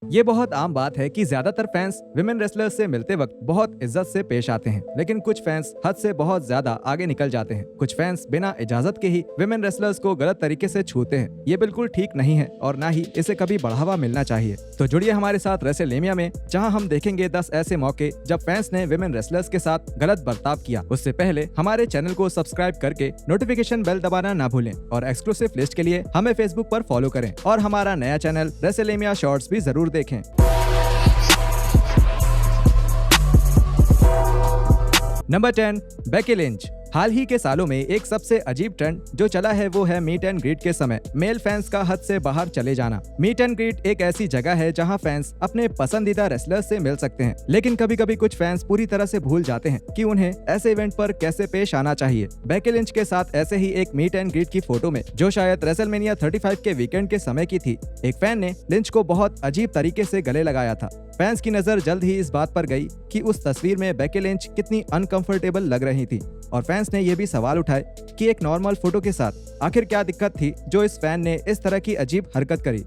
ये बहुत आम बात है कि ज्यादातर फैंस विमेन रेसलर्स से मिलते वक्त बहुत इज्जत से पेश आते हैं, लेकिन कुछ फैंस हद से बहुत ज्यादा आगे निकल जाते हैं। कुछ फैंस बिना इजाजत के ही विमेन रेसलर्स को गलत तरीके से छूते हैं। ये बिल्कुल ठीक नहीं है और ना ही इसे कभी बढ़ावा मिलना चाहिए। तो जुड़िए हमारे साथ रेसलमेनिया में, जहां हम देखेंगे 10 ऐसे मौके जब फैंस ने विमेन रेसलर्स के साथ गलत बर्ताव किया। उससे पहले हमारे चैनल को सब्सक्राइब करके नोटिफिकेशन बेल दबाना ना भूलें और एक्सक्लूसिव लिस्ट के लिए हमें फेसबुक पर फॉलो करें और हमारा नया चैनल रेसलमेनिया शॉर्ट्स भी जरूर देखें। Number 10, Becky Lynch. हाल ही के सालों में एक सबसे अजीब ट्रेंड जो चला है वो है मीट एंड ग्रीट के समय मेल फैंस का हद से बाहर चले जाना। मीट एंड ग्रीट एक ऐसी जगह है जहां फैंस अपने पसंदीदा रेसलर्स से मिल सकते हैं, लेकिन कभी कभी कुछ फैंस पूरी तरह से भूल जाते हैं कि उन्हें ऐसे इवेंट पर कैसे पेश आना चाहिए। बेकी लिंच के साथ ऐसे ही एक मीट एंड ग्रीट की फोटो में, जो शायद रेसलमेनिया 35 के वीकेंड के समय की थी, एक फैन ने लिंच को बहुत अजीब तरीके से गले लगाया था। फैंस की नजर जल्द ही इस बात पर गई कि उस तस्वीर में बेकी लिंच कितनी अनकंफर्टेबल लग रही थी और फैंस ने यह भी सवाल उठाए कि एक नॉर्मल फोटो के साथ आखिर क्या दिक्कत थी जो इस फैन ने इस तरह की अजीब हरकत करी।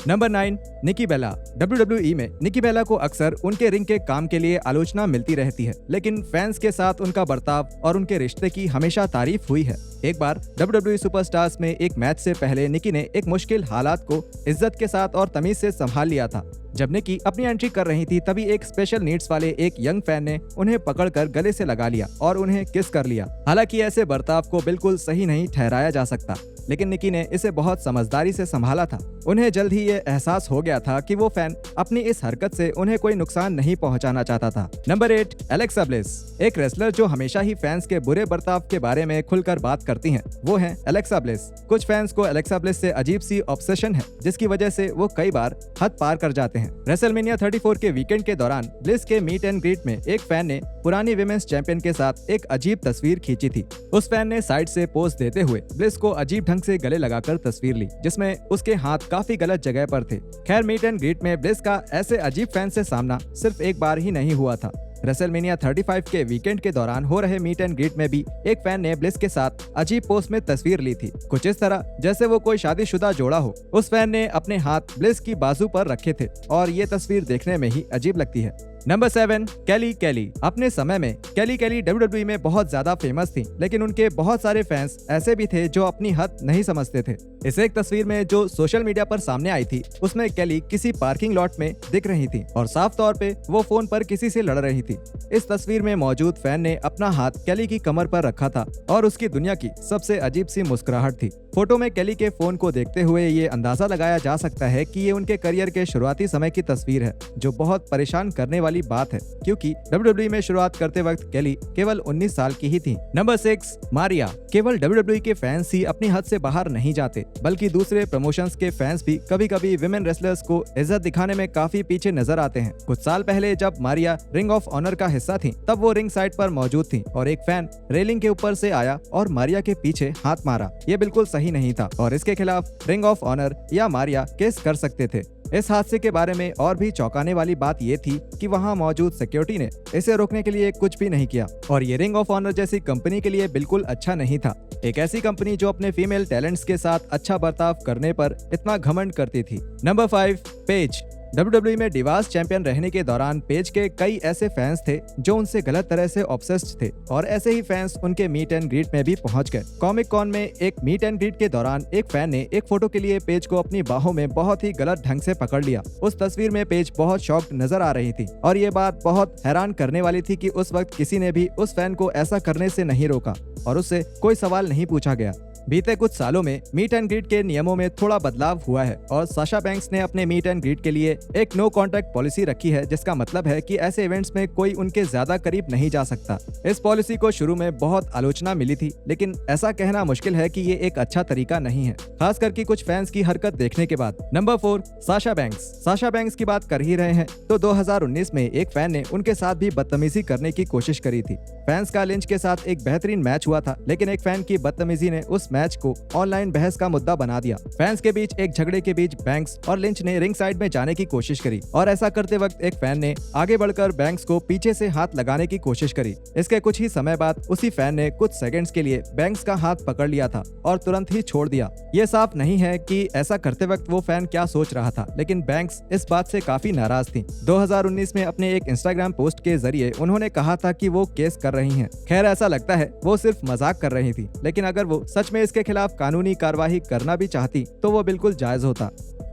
नंबर 9, निकी बेला। WWE में निकी बेला को अक्सर उनके रिंग के काम के लिए आलोचना मिलती रहती है, लेकिन फैंस के साथ उनका बर्ताव और उनके रिश्ते की हमेशा तारीफ हुई है। एक बार WWE सुपरस्टार्स में एक मैच से पहले निकी ने एक मुश्किल हालात को इज्जत के साथ और तमीज से संभाल लिया था। जब निकी अपनी एंट्री कर रही थी, तभी एक स्पेशल नीड्स वाले एक यंग फैन ने उन्हें पकड़कर गले से लगा लिया और उन्हें किस कर लिया। हालांकि ऐसे बर्ताव को बिल्कुल सही नहीं ठहराया जा सकता, लेकिन निकी ने इसे बहुत समझदारी से संभाला था। उन्हें जल्द ही ये एहसास हो गया था कि वो फैन अपनी इस हरकत से उन्हें कोई नुकसान नहीं पहुंचाना चाहता था। Number 8, Alexa bliss. एक रेसलर जो हमेशा ही फैंस के बुरे बर्ताव के बारे में खुलकर बात करती हैं, वो है एलेक्सा ब्लिस। कुछ फैंस को एलेक्सा ब्लिस से अजीब सी ऑब्सेशन है, जिसकी वजह से वो कई बार हद पार कर जाते हैं। रेसलमेनिया 34 के वीकेंड के दौरान ब्लिस के मीट एंड ग्रीट में एक फैन ने पुरानी विमेंस चैंपियन के साथ एक अजीब तस्वीर खींची थी। उस फैन ने साइड से पोज देते हुए ब्लिस को अजीब ढंग से गले लगाकर तस्वीर ली, जिसमें उसके हाथ काफी गलत जगह पर थे। खैर, मीट एंड ग्रीट में ब्लिस का ऐसे अजीब फैन से सामना सिर्फ एक बार ही नहीं हुआ था। रेसलमेनिया 35 के वीकेंड के दौरान हो रहे मीट एंड ग्रीट में भी एक फैन ने ब्लिस के साथ अजीब पोज में तस्वीर ली थी, कुछ इस तरह जैसे वो कोई शादीशुदा जोड़ा हो। उस फैन ने अपने हाथ ब्लिस की बाजू पर रखे थे और ये तस्वीर देखने में ही अजीब लगती है। नंबर 7, केली केली। अपने समय में केली केली WWE में बहुत ज्यादा फेमस थी, लेकिन उनके बहुत सारे फैंस ऐसे भी थे जो अपनी हद नहीं समझते थे। इस एक तस्वीर में जो सोशल मीडिया पर सामने आई थी, उसमें केली किसी पार्किंग लॉट में दिख रही थी और साफ तौर पे वो फोन पर किसी से लड़ रही थी। इस तस्वीर में मौजूद फैन ने अपना हाथ केली की कमर पर रखा था और उसकी दुनिया की सबसे अजीब सी मुस्कुराहट थी। फोटो में केली के फोन को देखते हुए ये अंदाजा लगाया जा सकता है कि ये उनके करियर के शुरुआती समय की तस्वीर है, जो बहुत परेशान करने वाली बात है, क्योंकि WWE में शुरुआत करते वक्त केली केवल 19 साल की ही थी। नंबर 6, मारिया। केवल WWE के फैंस ही अपनी हद से बाहर नहीं जाते, बल्कि दूसरे प्रमोशंस के फैंस भी कभी कभी विमेन रेसलर्स को इज्जत दिखाने में काफी पीछे नजर आते हैं। कुछ साल पहले जब मारिया रिंग ऑफ ऑनर का हिस्सा थी, तब वो रिंग साइड पर मौजूद थी और एक फैन रेलिंग के ऊपर से आया और मारिया के पीछे हाथ मारा। ये बिल्कुल सही नहीं था और इसके खिलाफ रिंग ऑफ ऑनर या मारिया केस कर सकते थे। इस हादसे के बारे में और भी चौंकाने वाली बात ये थी कि वहां मौजूद सिक्योरिटी ने इसे रोकने के लिए कुछ भी नहीं किया और ये रिंग ऑफ ऑनर जैसी कंपनी के लिए बिल्कुल अच्छा नहीं था। एक ऐसी कंपनी जो अपने फीमेल टैलेंट्स के साथ अच्छा बर्ताव करने पर इतना घमंड करती थी। Number 5, page. WWE में डिवास चैंपियन रहने के दौरान पेज के कई ऐसे फैंस थे जो उनसे गलत तरह से ऑब्सेस्ड थे और ऐसे ही फैंस उनके मीट एंड ग्रीट में भी पहुंच गए। कॉमिक कॉन में एक मीट एंड ग्रीट के दौरान एक फैन ने एक फोटो के लिए पेज को अपनी बाहों में बहुत ही गलत ढंग से पकड़ लिया। उस तस्वीर में पेज बहुत शॉक्ड नजर आ रही थी और ये बात बहुत हैरान करने वाली थी कि उस वक्त किसी ने भी उस फैन को ऐसा करने से नहीं रोका और उससे कोई सवाल नहीं पूछा गया। बीते कुछ सालों में मीट एंड ग्रीट के नियमों में थोड़ा बदलाव हुआ है और साशा बैंक्स ने अपने मीट एंड ग्रीट के लिए एक नो कॉन्टैक्ट पॉलिसी रखी है, जिसका मतलब है कि ऐसे इवेंट्स में कोई उनके ज्यादा करीब नहीं जा सकता। इस पॉलिसी को शुरू में बहुत आलोचना मिली थी, लेकिन ऐसा कहना मुश्किल है कि ये एक अच्छा तरीका नहीं है, खास करके कुछ फैंस की हरकत देखने के बाद। Number 4, Sasha banks. Sasha banks की बात कर ही रहे हैं तो 2019 में एक फैन ने उनके साथ भी बदतमीजी करने की कोशिश करी थी। फैंस का लिंच के साथ एक बेहतरीन मैच हुआ था, लेकिन एक फैन की बदतमीजी ने उस मैच को ऑनलाइन बहस का मुद्दा बना दिया। फैंस के बीच एक झगड़े के बीच बैंक्स और लिंच ने रिंग साइड में जाने की कोशिश करी और ऐसा करते वक्त एक फैन ने आगे बढ़कर बैंक्स को पीछे से हाथ लगाने की कोशिश करी। इसके कुछ ही समय बाद उसी फैन ने कुछ सेकंड्स के लिए बैंक्स का हाथ पकड़ लिया था और तुरंत ही छोड़ दिया। ये साफ नहीं है कि ऐसा करते वक्त वो फैन क्या सोच रहा था, लेकिन बैंक्स इस बात से काफी नाराज थी। 2019 में अपने एक इंस्टाग्राम पोस्ट के जरिए उन्होंने कहा था कि वो केस कर रही हैं। खैर ऐसा लगता है वो सिर्फ मजाक कर रही थी, लेकिन अगर वो सच में इसके खिलाफ कानूनी कार्रवाई करना भी चाहती तो वो बिल्कुल जायज होता।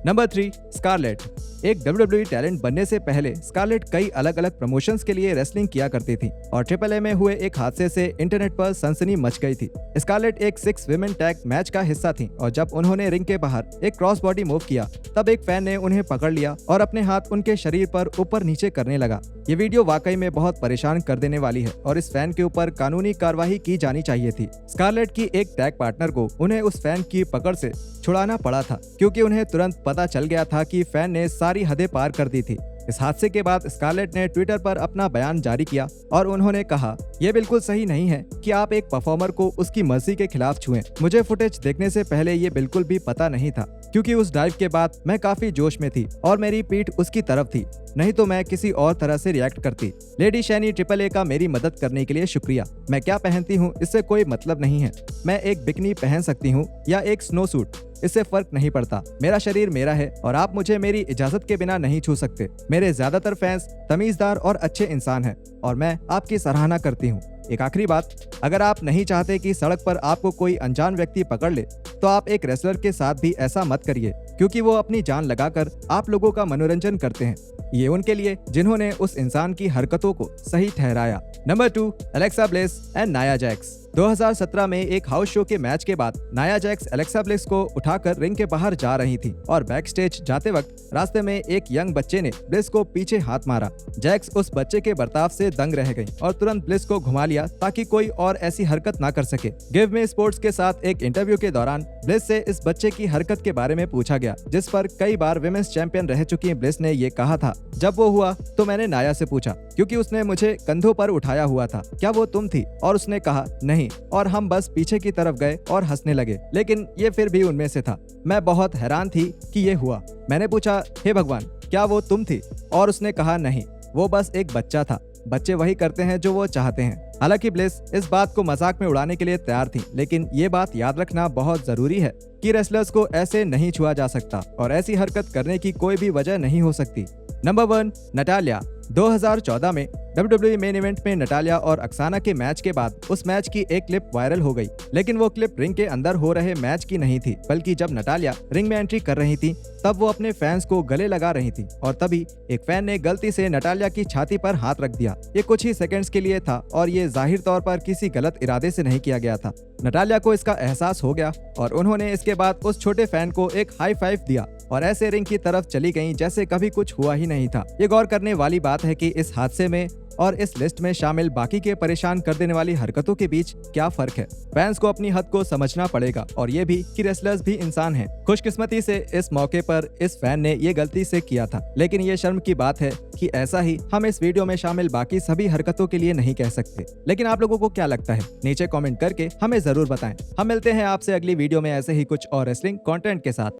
Number 3, Scarlett. एक WWE टैलेंट बनने से पहले स्कारलेट कई अलग अलग प्रमोशंस के लिए रेसलिंग किया करती थी और AAA में हुए एक हादसे से इंटरनेट पर सनसनी मच गई थी। स्कारलेट एक 6 विमेन टैग मैच का हिस्सा थी और जब उन्होंने रिंग के बाहर एक क्रॉस बॉडी मूव किया तब एक फैन ने उन्हें पकड़ लिया और अपने हाथ उनके शरीर पर ऊपर नीचे करने लगा। ये वीडियो वाकई में बहुत परेशान कर देने वाली है और इस फैन के ऊपर कानूनी कार्रवाई की जानी चाहिए थी। स्कारलेट की एक टैग पार्टनर को उन्हें उस फैन की पकड़ से छुड़ाना पड़ा था क्योंकि उन्हें तुरंत पता चल गया था कि फैन ने सारी हदें पार कर दी थी। इस हादसे के बाद स्कारलेट ने ट्विटर पर अपना बयान जारी किया और उन्होंने कहा, ये बिल्कुल सही नहीं है कि आप एक परफॉर्मर को उसकी मर्जी के खिलाफ छुएं। मुझे फुटेज देखने से पहले ये बिल्कुल भी पता नहीं था क्योंकि उस डाइव के बाद मैं काफी जोश में थी और मेरी पीठ उसकी तरफ थी, नहीं तो मैं किसी और तरह से रिएक्ट करती। लेडी शैनी AAA का मेरी मदद करने के लिए शुक्रिया। मैं क्या पहनती हूँ इससे कोई मतलब नहीं है। मैं एक बिकनी पहन सकती हूँ या एक स्नो सूट, इससे फर्क नहीं पड़ता। मेरा शरीर मेरा है और आप मुझे मेरी इजाजत के बिना नहीं छू सकते। मेरे ज्यादातर फैंस तमीजदार और अच्छे इंसान हैं और मैं आपकी सराहना करती हूँ। एक आखिरी बात, अगर आप नहीं चाहते कि सड़क पर आपको कोई अनजान व्यक्ति पकड़ ले तो आप एक रेसलर के साथ भी ऐसा मत करिए क्योंकि वो अपनी जान लगाकर आप लोगों का मनोरंजन करते हैं। ये उनके लिए जिन्होंने उस इंसान की हरकतों को सही ठहराया। Number 2, Alexa bless and Nia Jax. 2017 में एक हाउस शो के मैच के बाद नाया जैक्स एलेक्सा ब्लेस को उठाकर रिंग के बाहर जा रही थी और बैक स्टेज जाते वक्त रास्ते में एक यंग बच्चे ने ब्लेस को पीछे हाथ मारा। जैक्स उस बच्चे के बर्ताव से दंग रह गई और तुरंत ब्लेस को घुमा लिया ताकि कोई और ऐसी हरकत ना कर सके। गिव मी स्पोर्ट्स के साथ एक इंटरव्यू के दौरान ब्लेस से इस बच्चे की हरकत के बारे में पूछा गया, जिस पर कई बार विमेंस चैंपियन रह चुकी ब्लेस ने ये कहा था, जब वो हुआ तो मैंने नाया से पूछा क्योंकि उसने मुझे कंधों पर उठाया हुआ था, क्या वो तुम थी? और उसने कहा नहीं, और हम बस पीछे की तरफ गए और हंसने लगे, लेकिन ये फिर भी उनमें से था। मैं बहुत हैरान थी कि ये हुआ। मैंने पूछा, हे भगवान, क्या वो तुम थी? और उसने कहा नहीं, वो बस एक बच्चा था। बच्चे वही करते हैं जो वो चाहते हैं। हालांकि ब्लेस इस बात को मजाक में उड़ाने के लिए तैयार थी, लेकिन ये बात याद रखना बहुत जरूरी है कि रेसलर्स को ऐसे नहीं छुआ जा सकता और ऐसी हरकत करने की कोई भी वजह नहीं हो सकती। Number 1, Natalia. 2014 में WWE मेन इवेंट में नटालिया और अक्साना के मैच के बाद उस मैच की एक क्लिप वायरल हो गई, लेकिन वो क्लिप रिंग के अंदर हो रहे मैच की नहीं थी, बल्कि जब नटालिया रिंग में एंट्री कर रही थी तब वो अपने फैंस को गले लगा रही थी और तभी एक फैन ने गलती से नटालिया की छाती पर हाथ रख दिया। ये कुछ ही सेकंड्स के लिए था और ये जाहिर तौर पर किसी गलत इरादे से नहीं किया गया था। नटालिया को इसका एहसास हो गया और उन्होंने इसके बाद उस छोटे फैन को एक हाई फाइव दिया और ऐसे रिंग की तरफ चली गईं जैसे कभी कुछ हुआ ही नहीं था। ये गौर करने वाली बात है कि इस हादसे में और इस लिस्ट में शामिल बाकी के परेशान कर देने वाली हरकतों के बीच क्या फर्क है। फैंस को अपनी हद को समझना पड़ेगा और ये भी कि रेसलर्स भी इंसान हैं। खुशकिस्मती से इस मौके पर इस फैन ने ये गलती से किया था, लेकिन ये शर्म की बात है कि ऐसा ही हम इस वीडियो में शामिल बाकी सभी हरकतों के लिए नहीं कह सकते। लेकिन आप लोगों को क्या लगता है, नीचे कॉमेंट करके हमें जरूर बताएं। हम मिलते हैं आपसे अगली वीडियो में ऐसे ही कुछ और रेसलिंग कंटेंट के साथ।